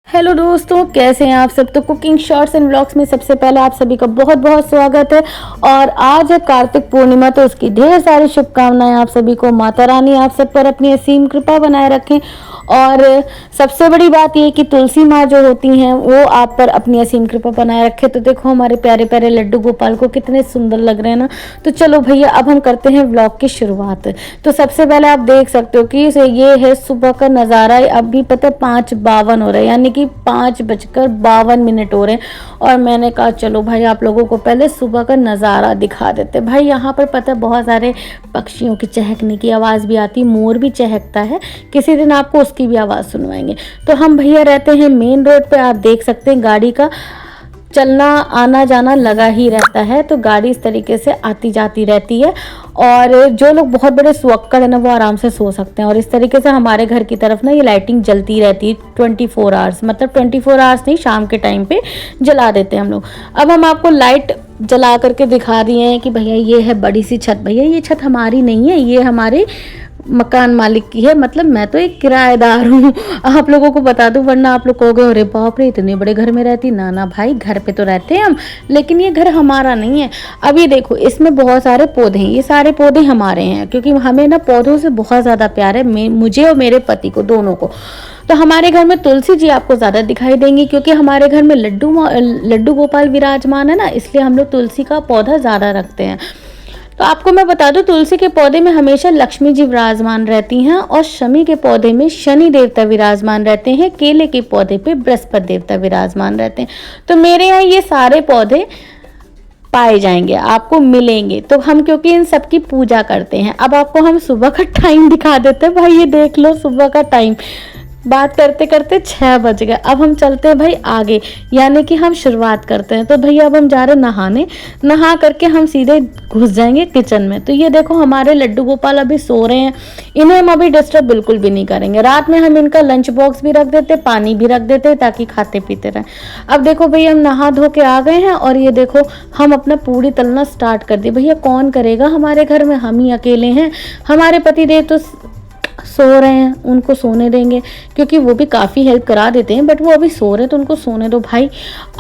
Hello दोस्तों, कैसे हैं आप सब। तो कुकिंग शॉर्ट्स एंड व्लॉग्स में सबसे पहले आप सभी का बहुत बहुत स्वागत है। और आज है कार्तिक पूर्णिमा, तो उसकी ढेर सारी शुभकामनाएं आप सभी को। माता रानी आप सब पर अपनी असीम कृपा बनाए रखें। और सबसे बड़ी बात ये कि तुलसी माँ जो होती हैं वो आप पर अपनी असीम कृपा बनाए रखे। तो देखो हमारे प्यारे प्यारे लड्डू गोपाल को कितने सुंदर लग रहे हैं ना। तो चलो भैया, अब हम करते हैं व्लॉग की शुरुआत। तो सबसे पहले आप देख सकते हो कि ये है सुबह का नज़ारा। अभी पता 5:52 हो रहा है, यानी कि 5:52 हो रहे हैं। और मैंने कहा चलो भाई आप लोगों को पहले सुबह का नज़ारा दिखा देते। भाई यहाँ पर पता है बहुत सारे पक्षियों की चहकने की आवाज़ भी आती, मोर भी चहकता है। किसी दिन आपको उसकी भी आवाज़ सुनवाएंगे। तो हम भैया रहते हैं मेन रोड पे, आप देख सकते हैं गाड़ी का चलना आना जाना लगा ही रहता है। तो गाड़ी इस तरीके से आती जाती रहती है। और जो लोग बहुत बड़े सुअक्कड़ है ना, वो आराम से सो सकते हैं। और इस तरीके से हमारे घर की तरफ ना ये लाइटिंग जलती रहती है 24 आवर्स, मतलब 24 आवर्स नहीं, शाम के टाइम पे जला देते हैं हम लोग। अब हम आपको लाइट जला करके दिखा रही हैं कि भैया ये है बड़ी सी छत। भैया ये छत हमारी नहीं है, ये हमारे मकान मालिक की है। मतलब मैं तो एक किराएदार हूँ, आप लोगों को बता दूं, वरना आप लोग कहोगे अरे बाप रे इतने बड़े घर में रहती। ना ना भाई, घर पे तो रहते हैं हम, लेकिन ये घर हमारा नहीं है। अब ये देखो इसमें बहुत सारे पौधे हैं, ये सारे पौधे हमारे हैं क्योंकि हमें ना पौधों से बहुत ज़्यादा प्यार है, मुझे और मेरे पति को, दोनों को। तो हमारे घर में तुलसी जी आपको ज़्यादा दिखाई देंगी क्योंकि हमारे घर में लड्डू गोपाल विराजमान है ना, इसलिए हम लोग तुलसी का पौधा ज़्यादा रखते हैं। तो आपको मैं बता दूं, तुलसी के पौधे में हमेशा लक्ष्मी जी विराजमान रहती हैं और शमी के पौधे में शनि देवता विराजमान रहते हैं। केले के पौधे पे बृहस्पति देवता विराजमान रहते हैं। तो मेरे यहाँ ये सारे पौधे पाए जाएंगे, आपको मिलेंगे। तो हम क्योंकि इन सब की पूजा करते हैं। अब आपको हम सुबह का टाइम दिखा देते हैं। भाई ये देख लो सुबह का टाइम, बात करते करते 6 बज गए। अब हम चलते हैं भाई आगे, यानी कि हम शुरुआत करते हैं। तो भैया अब हम जा रहे हैं नहाने, नहा करके हम सीधे घुस जाएंगे किचन में। तो ये देखो हमारे लड्डू गोपाल अभी सो रहे हैं, इन्हें हम अभी डिस्टर्ब बिल्कुल भी नहीं करेंगे। रात में हम इनका लंच बॉक्स भी रख देते, पानी भी रख देते ताकि खाते पीते रहें। अब देखो भैया हम नहा धो के आ गए हैं और ये देखो हम अपना पूड़ी तलना स्टार्ट कर दिए। भैया कौन करेगा हमारे घर में, हम ही अकेले हैं। हमारे पति देव तो सो रहे हैं, उनको सोने देंगे क्योंकि वो भी काफ़ी हेल्प करा देते हैं, बट वो अभी सो रहे हैं तो उनको सोने दो भाई।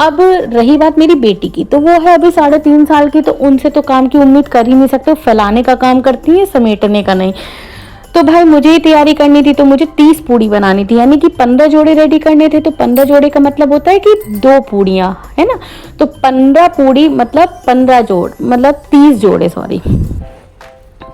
अब रही बात मेरी बेटी की, तो वो है अभी 3.5 साल की, तो उनसे तो काम की उम्मीद कर ही नहीं सकते। फैलाने का काम करती है, समेटने का नहीं। तो भाई मुझे ही तैयारी करनी थी, तो मुझे 30 पूड़ी बनानी थी, यानी कि 15 जोड़े रेडी करने थे। तो 15 जोड़े का मतलब होता है कि 2 पूड़ियाँ, है ना। तो 15 पूड़ी मतलब 15 जोड़, मतलब 30 जोड़े, सॉरी,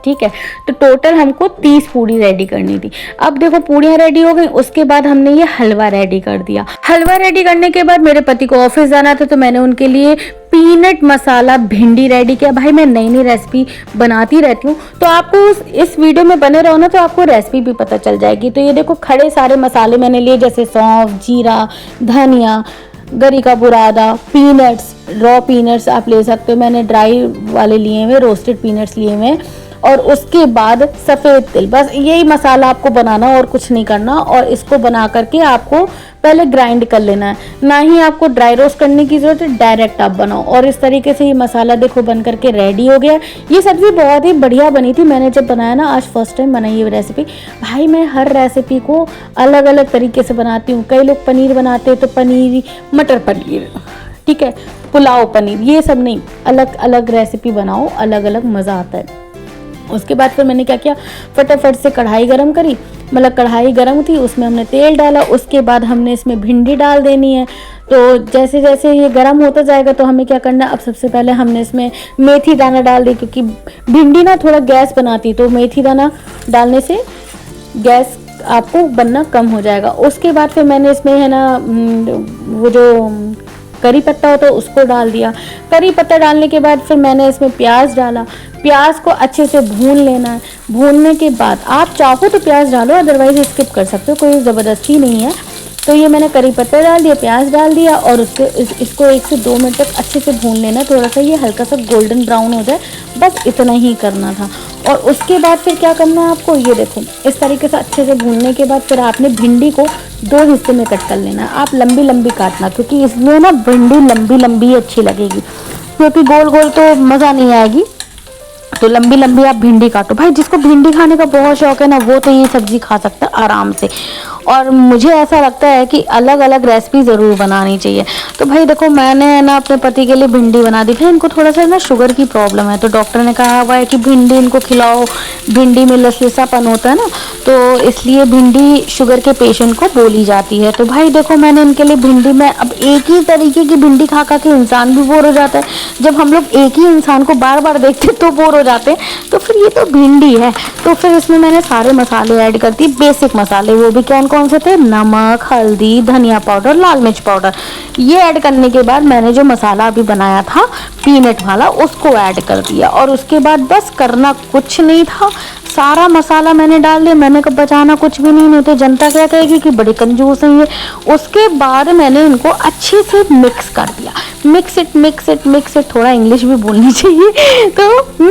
ठीक है। तो टोटल हमको 30 पूड़ी रेडी करनी थी। अब देखो पूड़ियाँ रेडी हो गई, उसके बाद हमने ये हलवा रेडी कर दिया। हलवा रेडी करने के बाद मेरे पति को ऑफिस जाना था, तो मैंने उनके लिए पीनट मसाला भिंडी रेडी किया। भाई मैं नई नई रेसिपी बनाती रहती हूँ, तो आपको इस वीडियो में बने रहो ना, तो आपको रेसिपी भी पता चल जाएगी। तो ये देखो खड़े सारे मसाले मैंने लिए, जैसे सौंफ, जीरा, धनिया, गरी का बुरादा, पीनट्स, रॉ पीनट्स आप ले सकते हो। मैंने ड्राई वाले लिए हुए, रोस्टेड पीनट्स लिए हुए। और उसके बाद सफ़ेद तिल, बस यही मसाला आपको बनाना और कुछ नहीं करना। और इसको बना करके आपको पहले ग्राइंड कर लेना है, ना ही आपको ड्राई रोस्ट करने की ज़रूरत है, डायरेक्ट आप बनाओ। और इस तरीके से ये मसाला देखो बन करके रेडी हो गया। ये सब्ज़ी बहुत ही बढ़िया बनी थी, मैंने जब बनाया ना, आज फर्स्ट टाइम बनाई ये रेसिपी। भाई मैं हर रेसिपी को अलग अलग तरीके से बनाती हूँ। कई लोग पनीर बनाते हैं तो पनीर, मटर पनीर, ठीक है, पुलाव पनीर, ये सब नहीं, अलग अलग रेसिपी बनाओ, अलग अलग मज़ा आता है। उसके बाद फिर मैंने क्या किया, फटाफट से कढ़ाई गरम करी, मतलब कढ़ाई गरम थी, उसमें हमने तेल डाला। उसके बाद हमने इसमें भिंडी डाल देनी है। तो जैसे जैसे ये गरम होता जाएगा तो हमें क्या करना है, अब सबसे पहले हमने इसमें मेथी दाना डाल दी, क्योंकि भिंडी ना थोड़ा गैस बनाती, तो मेथी दाना डालने से गैस आपको बनना कम हो जाएगा। उसके बाद फिर मैंने इसमें है ना वो जो करी पत्ता होता है उसको डाल दिया। करी पत्ता डालने के बाद फिर मैंने इसमें प्याज डाला। प्याज को अच्छे से भून लेना है। भूनने के बाद आप चाहो तो प्याज डालो, अदरवाइज स्किप कर सकते हो, कोई ज़बरदस्ती नहीं है। तो ये मैंने करी पत्ता डाल दिया, प्याज डाल दिया और इसको 1 से 2 मिनट तक अच्छे से भून लेना। थोड़ा सा ये हल्का सा गोल्डन ब्राउन हो जाए, बस इतना ही करना था। और उसके बाद फिर क्या करना है आपको, ये देखो इस तरीके से अच्छे से भूनने के बाद फिर आपने भिंडी को 2 हिस्से में कट कर लेना है। आप लंबी लंबी काटना, क्योंकि इसमें ना भिंडी लंबी लंबी अच्छी लगेगी, क्योंकि गोल गोल तो मज़ा नहीं आएगी। तो लंबी लंबी आप भिंडी काटो। भाई जिसको भिंडी खाने का बहुत शौक है ना, वो तो ये सब्जी खा सकता है आराम से। और मुझे ऐसा लगता है कि अलग अलग रेसिपी ज़रूर बनानी चाहिए। तो भाई देखो, मैंने ना अपने पति के लिए भिंडी बना दी। भाई इनको थोड़ा सा ना शुगर की प्रॉब्लम है, तो डॉक्टर ने कहा हुआ है कि भिंडी इनको खिलाओ, भिंडी में लसलसापन होता है ना, तो इसलिए भिंडी शुगर के पेशेंट को बोली जाती है। तो भाई देखो, मैंने इनके लिए भिंडी में, अब एक ही तरीके की भिंडी खा खा के इंसान भी बोर हो जाता है। जब हम लोग एक ही इंसान को बार बार देखते तो बोर हो जाते हैं, तो फिर ये तो भिंडी है। तो फिर इसमें मैंने सारे मसाले ऐड कर दिए, बेसिक मसाले। वो भी कौन से थे? नमक, हल्दी, धनिया पाउडर, लाल मिर्च पाउडर। ये ऐड करने के बाद मैंने जो मसाला अभी बनाया था पीनट वाला, उसको ऐड कर दिया। और उसके बाद बस करना कुछ नहीं था, सारा मसाला मैंने डाल दिया। मैंने कब बचाना कुछ भी नहीं तो जनता क्या कहेगी कि बड़ी कंजूस है ये। उसके बाद मैंने इनको अच्छे से मिक्स कर दिया। मिक्स इट, थोड़ा इंग्लिश भी बोलनी चाहिए, तो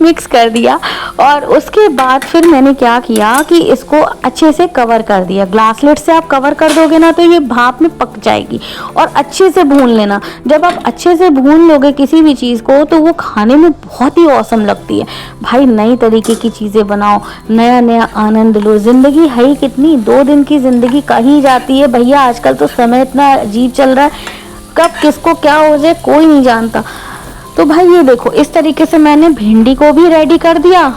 मिक्स कर दिया। और उसके बाद फिर मैंने क्या किया कि इसको अच्छे से कवर कर दिया। ग्लास लिड से आप कवर कर दोगे ना तो ये भाप में पक जाएगी। और अच्छे से भून लेना। जब आप अच्छे से भून लोगे किसी भी चीज़ को, तो वो खाने में बहुत ही औसम लगती है। भाई नई तरीके की चीज़ें बनाओ, नया नया आनंद लो। जिंदगी है ही कितनी, 2 दिन की जिंदगी कहीं जाती है भैया। आजकल तो समय इतना अजीब चल रहा है, कब किसको क्या हो जाए कोई नहीं जानता। तो भाई ये देखो, इस तरीके से मैंने भिंडी को भी रेडी कर दिया।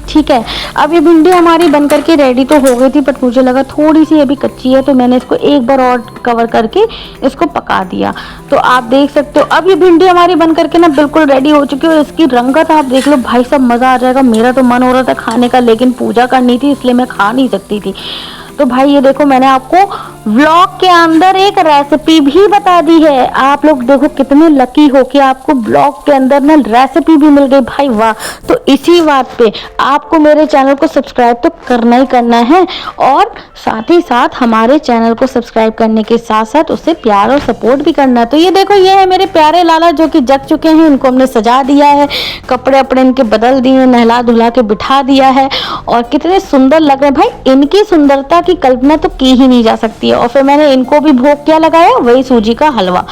ठीक है, अब ये भिंडी हमारी बन करके रेडी तो हो गई थी, बट मुझे लगा थोड़ी सी अभी कच्ची है, तो मैंने इसको एक बार और कवर करके इसको पका दिया। तो आप देख सकते हो अब ये भिंडी हमारी बन करके ना बिल्कुल रेडी हो चुकी है। और इसकी रंगत आप देख लो भाई, सब मज़ा आ जाएगा। मेरा तो मन हो रहा था खाने का, लेकिन पूजा करनी थी इसलिए मैं खा नहीं सकती थी। तो भाई ये देखो, मैंने आपको व्लॉग के अंदर एक रेसिपी भी बता दी है। आप लोग देखो कितने लकी हो कि आपको ब्लॉग के अंदर ना रेसिपी भी मिल गई। भाई वाह। तो इसी बात पे आपको मेरे चैनल को सब्सक्राइब तो करना ही करना है, और साथ ही साथ हमारे चैनल को सब्सक्राइब करने के साथ साथ उससे प्यार और सपोर्ट भी करना है। तो ये देखो, ये है मेरे प्यारे लाला जो कि जग चुके हैं। इनको हमने सजा दिया है, कपड़े अपने इनके बदल दिए, नहला धुला के बिठा दिया है, और कितने सुंदर लग रहे हैं। भाई इनकी सुंदरता की कल्पना तो की ही नहीं जा सकती है। और फिर मैंने इनको भी भोग क्या लगाया, वही सूजी का हलवा।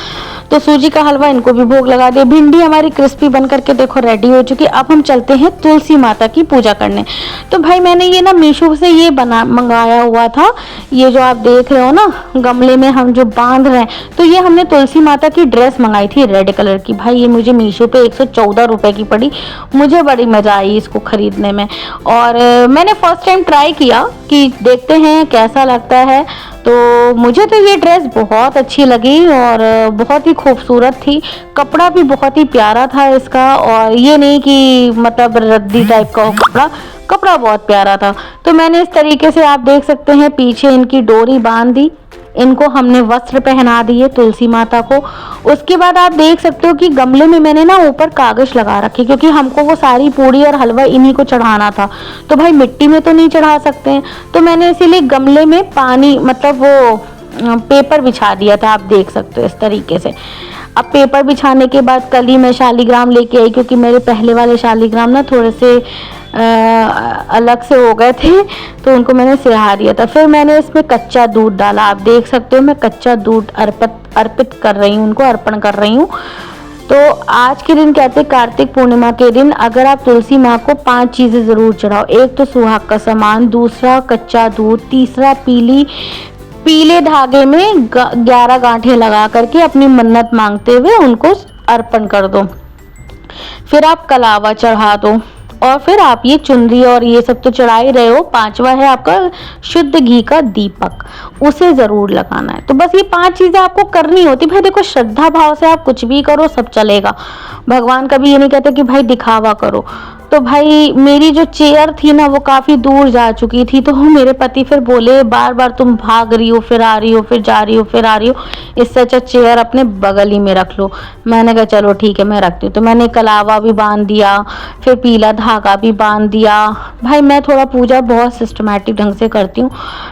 तो सूजी का हलवा इनको भी भोग लगा दिया। भिंडी हमारी क्रिस्पी बन करके देखो रेडी हो चुकी। अब हम चलते हैं तुलसी माता की पूजा करने। तो भाई मैंने ये ना मीशो से ये मंगाया हुआ था। ये जो आप देख रहे हो ना गमले में हम जो बांध रहे हैं, तो ये हमने तुलसी माता की ड्रेस मंगाई थी रेड कलर की। भाई ये मुझे मीशो पे 114 रुपए की पड़ी। मुझे बड़ी मजा आई इसको खरीदने में। और मैंने फर्स्ट टाइम ट्राई किया कि देखते हैं कैसा लगता है। तो मुझे तो ये ड्रेस बहुत अच्छी लगी और बहुत ही खूबसूरत थी। कपड़ा भी बहुत ही प्यारा था इसका, और ये नहीं कि मतलब रद्दी टाइप का हो कपड़ा बहुत प्यारा था। तो मैंने इस तरीके से आप देख सकते हैं पीछे इनकी डोरी बांध दी। इनको हमने वस्त्र पहना दिए तुलसी माता को। उसके बाद आप देख सकते हो कि गमले में मैंने ना ऊपर कागज लगा रखे, क्योंकि हमको वो सारी पूड़ी और हलवा इन्हीं को चढ़ाना था। तो भाई मिट्टी में तो नहीं चढ़ा सकते हैं, तो मैंने इसीलिए गमले में पानी मतलब वो पेपर बिछा दिया था। आप देख सकते हो इस तरीके से। अब पेपर बिछाने के बाद कल ही मैं शालीग्राम लेके आई, क्योंकि मेरे पहले वाले शालीग्राम ना थोड़े से अलग से हो गए थे, तो उनको मैंने सिहा दिया था। फिर मैंने इसमें कच्चा दूध डाला। आप देख सकते हो मैं कच्चा दूध अर्पित कर रही हूँ, उनको अर्पण कर रही हूँ। तो आज के दिन कहते हैं कार्तिक पूर्णिमा के दिन अगर आप तुलसी माँ को 5 चीज़ें ज़रूर चढ़ाओ। एक तो सुहाग का सामान, दूसरा कच्चा दूध, तीसरा पीले धागे में 11 गांठें लगा करके अपनी मन्नत मांगते हुए उनको अर्पण कर दो। फिर आप कलावा चढ़ा दो, और फिर आप ये चुनरी और ये सब तो चढ़ा ही रहे हो। 5वां है आपका शुद्ध घी का दीपक, उसे जरूर लगाना है। तो बस ये 5 चीजें आपको करनी होती। भाई देखो, श्रद्धा भाव से आप कुछ भी करो सब चलेगा। भगवान कभी ये नहीं कहते कि भाई दिखावा करो। तो भाई मेरी जो चेयर थी ना वो काफ़ी दूर जा चुकी थी, तो मेरे पति फिर बोले बार बार तुम भाग रही हो, फिर आ रही हो, फिर जा रही हो, फिर आ रही हो, इससे अच्छा चेयर अपने बगल ही में रख लो। मैंने कहा चलो ठीक है मैं रखती हूँ। तो मैंने कलावा भी बांध दिया, फिर पीला धागा भी बांध दिया। भाई मैं थोड़ा पूजा बहुत सिस्टमैटिक ढंग से करती हूँ।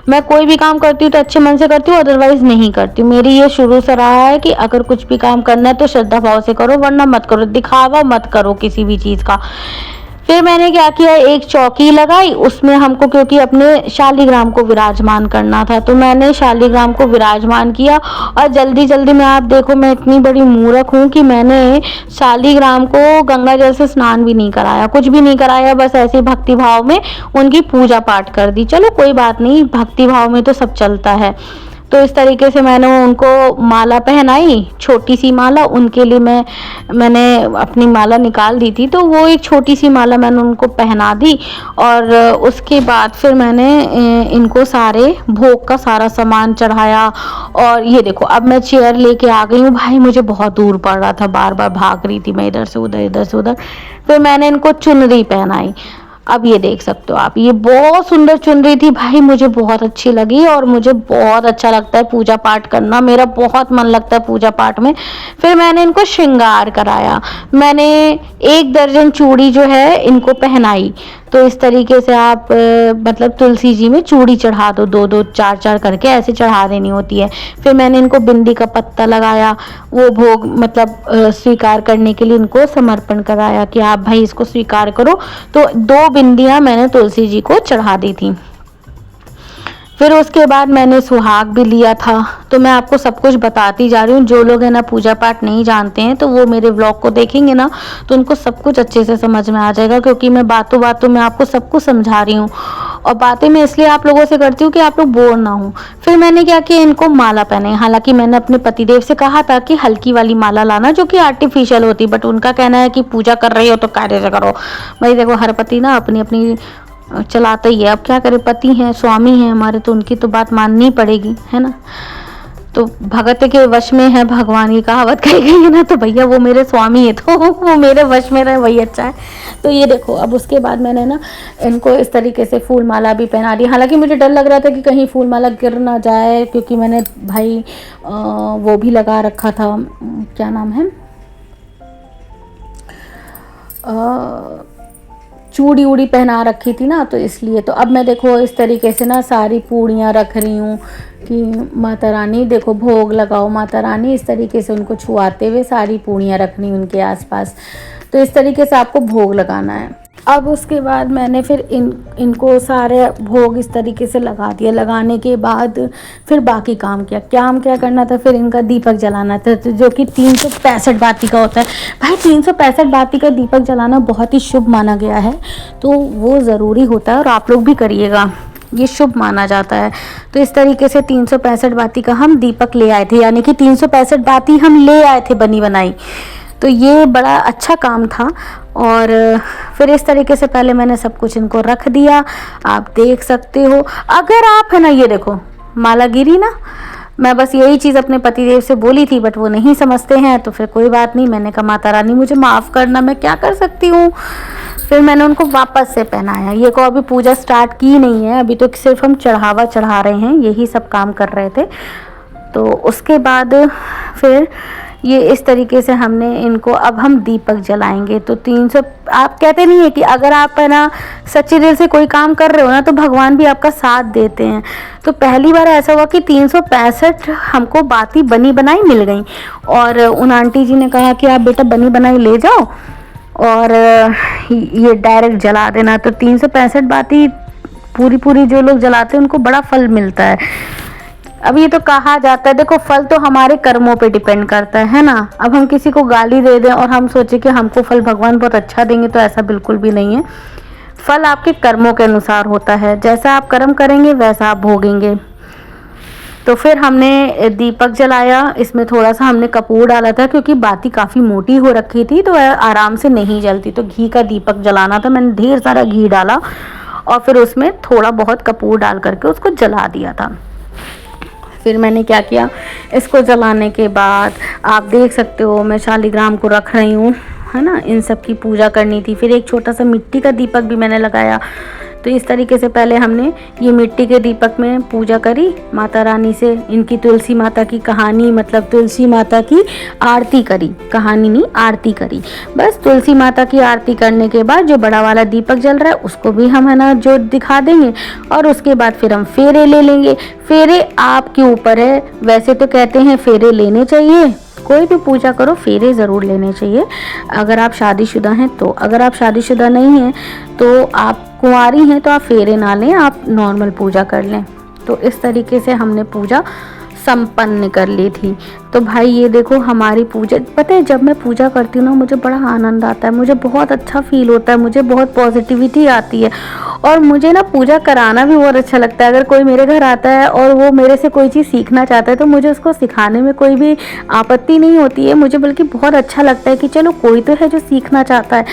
मैं कोई भी काम करती हूँ तो अच्छे मन से करती हूँ, अदरवाइज नहीं करती हूँ। मेरी ये शुरू से रहा है कि अगर कुछ भी काम करना है तो श्रद्धा भाव से करो, वरना मत करो, दिखावा मत करो किसी भी चीज़ का। फिर मैंने क्या किया, एक चौकी लगाई, उसमें हमको क्योंकि अपने शालिग्राम को विराजमान करना था, तो मैंने शालिग्राम को विराजमान किया। और जल्दी जल्दी में, आप देखो मैं इतनी बड़ी मूर्ख हूँ कि मैंने शालिग्राम को गंगा जल से स्नान भी नहीं कराया, कुछ भी नहीं कराया, बस ऐसे भक्ति भाव में उनकी पूजा पाठ कर दी। चलो कोई बात नहीं, भक्ति भाव में तो सब चलता है। तो इस तरीके से मैंने उनको माला पहनाई, छोटी सी माला। उनके लिए मैंने अपनी माला निकाल दी थी, तो वो एक छोटी सी माला मैंने उनको पहना दी। और उसके बाद फिर मैंने इनको सारे भोग का सारा सामान चढ़ाया। और ये देखो, अब मैं चेयर लेके आ गई हूँ। भाई मुझे बहुत दूर पड़ रहा था, बार बार भाग रही थी मैं इधर से उधर, इधर से उधर। फिर मैंने इनको चुनरी पहनाई। अब ये देख सकते हो आप, ये बहुत सुंदर चुनरी थी भाई, मुझे बहुत अच्छी लगी। और मुझे बहुत अच्छा लगता है पूजा पाठ करना, मेरा बहुत मन लगता है पूजा पाठ में। फिर मैंने इनको श्रृंगार कराया, मैंने 1 दर्जन चूड़ी जो है इनको पहनाई। तो इस तरीके से आप मतलब तुलसी जी में चूड़ी चढ़ा दो, 2-2 4-4 करके ऐसे चढ़ा देनी होती है। फिर मैंने इनको बिंदी का पत्ता लगाया, वो भोग मतलब स्वीकार करने के लिए इनको समर्पण कराया कि आप भाई इसको स्वीकार करो। तो 2 बिंदियां मैंने तुलसी जी को चढ़ा दी थी। फिर उसके बाद मैंने सुहाग भी लिया था। तो मैं आपको सब कुछ बताती जा रही हूँ। जो लोग है ना पूजा पाठ नहीं जानते हैं, तो वो मेरे व्लॉग को देखेंगे ना, तो उनको सब कुछ अच्छे से समझ में आ जाएगा, क्योंकि मैं बातों बातों में आपको सब कुछ समझा रही हूँ। और बातें मैं इसलिए आप लोगों से करती हूँ कि आप लोग बोर ना हो। फिर मैंने क्या किया, इनको माला पहनाई। हालांकि मैंने अपने पतिदेव से कहा था कि हल्की वाली माला लाना, जो कि आर्टिफिशियल होती, बट उनका कहना है कि पूजा कर रही हो तो कार्य से करो। भाई देखो, हर पति ना अपनी अपनी चलाता ही है, अब क्या करे, पति हैं, स्वामी हैं हमारे, तो उनकी तो बात माननी पड़ेगी, है ना। तो भगत के वश में है भगवान की कहावत कही गई है ना, तो भैया वो मेरे स्वामी है, तो वो मेरे वश में रहे वही अच्छा है। तो ये देखो, अब उसके बाद मैंने ना इनको इस तरीके से फूल माला भी पहना दी। हालांकि मुझे डर लग रहा था कि कहीं फूल माला गिर ना जाए, क्योंकि मैंने भाई वो भी लगा रखा था, क्या नाम है, चूड़ी उड़ी पहना रखी थी ना, तो इसलिए। तो अब मैं देखो इस तरीके से ना सारी पूड़ियाँ रख रही हूँ कि माता रानी देखो भोग लगाओ, माता रानी, इस तरीके से उनको छुआते हुए सारी पूड़ियाँ रखनी उनके आसपास। तो इस तरीके से आपको भोग लगाना है। अब उसके बाद मैंने फिर इनको सारे भोग इस तरीके से लगा दिया। लगाने के बाद फिर बाकी काम किया। क्या करना था, फिर इनका दीपक जलाना था, तो जो कि 365 बाती का होता है। भाई 365 बाती का दीपक जलाना बहुत ही शुभ माना गया है, तो वो ज़रूरी होता है और आप लोग भी करिएगा, ये शुभ माना जाता है। तो इस तरीके से 365 बाती का हम दीपक ले आए थे, यानी कि 365 बाती हम ले आए थे बनी बनाई। तो ये बड़ा अच्छा काम था। और फिर इस तरीके से पहले मैंने सब कुछ इनको रख दिया, आप देख सकते हो। अगर आप है ना, ये देखो माला गिरी ना, मैं बस यही चीज़ अपने पतिदेव से बोली थी, बट वो नहीं समझते हैं, तो फिर कोई बात नहीं, मैंने कहा माता रानी मुझे माफ़ करना, मैं क्या कर सकती हूँ। फिर मैंने उनको वापस से पहनाया। ये को अभी पूजा स्टार्ट की नहीं है, अभी तो सिर्फ हम चढ़ावा चढ़ा रहे हैं, यही सब काम कर रहे थे। तो उसके बाद फिर ये इस तरीके से हमने इनको, अब हम दीपक जलाएंगे। तो 300, आप कहते नहीं है कि अगर आप है ना सच्चे दिल से कोई काम कर रहे हो ना, तो भगवान भी आपका साथ देते हैं। तो पहली बार ऐसा हुआ कि 365 हमको बाती बनी बनाई मिल गई। और उन आंटी जी ने कहा कि आप बेटा बनी बनाई ले जाओ और ये डायरेक्ट जला देना। तो 365 बाती पूरी जो लोग जलाते हैं उनको बड़ा फल मिलता है। अब ये तो कहा जाता है, देखो फल तो हमारे कर्मों पे डिपेंड करता है ना। अब हम किसी को गाली दे दें और हम सोचे कि हमको फल भगवान बहुत अच्छा देंगे, तो ऐसा बिल्कुल भी नहीं है। फल आपके कर्मों के अनुसार होता है, जैसा आप कर्म करेंगे वैसा आप भोगेंगे। तो फिर हमने दीपक जलाया, इसमें थोड़ा सा हमने कपूर डाला था, क्योंकि बाती काफ़ी मोटी हो रखी थी तो आराम से नहीं जलती। तो घी का दीपक जलाना था, मैंने ढेर सारा घी डाला और फिर उसमें थोड़ा बहुत कपूर डाल करके उसको जला दिया था। फिर मैंने क्या किया, इसको जलाने के बाद आप देख सकते हो मैं शालिग्राम को रख रही हूँ, है ना, इन सब की पूजा करनी थी। फिर एक छोटा सा मिट्टी का दीपक भी मैंने लगाया। तो इस तरीके से पहले हमने ये मिट्टी के दीपक में पूजा करी माता रानी से, इनकी तुलसी माता की कहानी, मतलब तुलसी माता की आरती करी, कहानी नहीं आरती करी। बस तुलसी माता की आरती करने के बाद जो बड़ा वाला दीपक जल रहा है उसको भी हम है ना जो दिखा देंगे, और उसके बाद फिर हम फेरे ले लेंगे। फेरे आपके ऊपर है, वैसे तो कहते हैं फेरे लेने चाहिए कोई भी पूजा करो फेरे ज़रूर लेने चाहिए, अगर आप शादीशुदा हैं तो। अगर आप शादीशुदा नहीं हैं तो आप कुंवारी हैं तो आप फेरे ना लें, आप नॉर्मल पूजा कर लें। तो इस तरीके से हमने पूजा संपन्न कर ली थी। तो भाई ये देखो हमारी पूजा, पता है जब मैं पूजा करती हूँ ना मुझे बड़ा आनंद आता है, मुझे बहुत अच्छा फील होता है, मुझे बहुत पॉजिटिविटी आती है और मुझे ना पूजा कराना भी बहुत अच्छा लगता है। अगर कोई मेरे घर आता है और वो मेरे से कोई चीज़ सीखना चाहता है तो मुझे उसको सिखाने में कोई भी आपत्ति नहीं होती है, मुझे बल्कि बहुत अच्छा लगता है कि चलो कोई तो है जो सीखना चाहता है।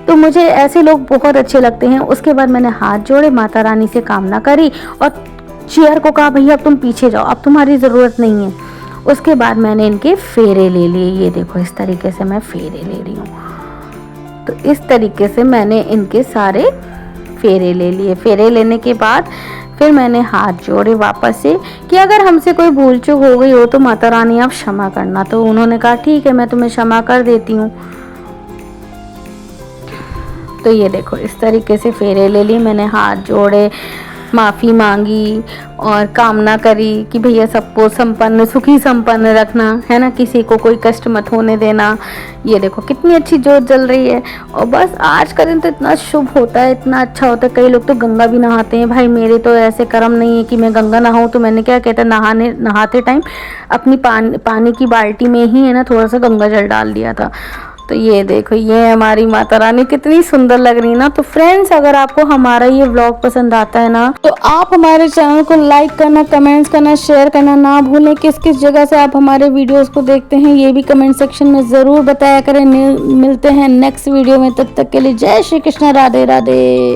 तो मुझे ऐसे लोग बहुत अच्छे लगते हैं। उसके बाद मैंने हाथ जोड़े, माता रानी से कामना करी और चेयर को कहा भैया अब तुम पीछे जाओ, अब तुम्हारी ज़रूरत नहीं है। उसके बाद मैंने इनके फेरे ले लिए, ये देखो इस तरीके से मैं फेरे ले रही हूँ। तो इस तरीके से मैंने इनके सारे फेरे ले लिए। फेरे लेने के बाद फिर मैंने हाथ जोड़े वापस से कि अगर हमसे कोई भूल चूक हो गई हो तो माता रानी आप क्षमा करना। तो उन्होंने कहा ठीक है मैं तुम्हें क्षमा कर देती हूँ। तो ये देखो इस तरीके से फेरे ले लिए मैंने, हाथ जोड़े, माफ़ी मांगी और कामना करी कि भैया सबको संपन्न सुखी संपन्न रखना, है ना, किसी को कोई कष्ट मत होने देना। ये देखो कितनी अच्छी जोत जल रही है। और बस आज का दिन तो इतना शुभ होता है, इतना अच्छा होता है। कई लोग तो गंगा भी नहाते हैं, भाई मेरे तो ऐसे कर्म नहीं है कि मैं गंगा नहाऊं। तो मैंने क्या कहता नहाते टाइम अपनी पानी की बाल्टी में ही है ना थोड़ा सा गंगा जल डाल दिया था। तो ये देखो ये हमारी माता रानी कितनी सुंदर लग रही है ना। तो फ्रेंड्स अगर आपको हमारा ये व्लॉग पसंद आता है ना तो आप हमारे चैनल को लाइक करना, कमेंट्स करना, शेयर करना ना भूलें। किस किस जगह से आप हमारे वीडियोस को देखते हैं ये भी कमेंट सेक्शन में ज़रूर बताया करें। मिलते हैं नेक्स्ट वीडियो में, तब तक के लिए जय श्री कृष्ण, राधे राधे।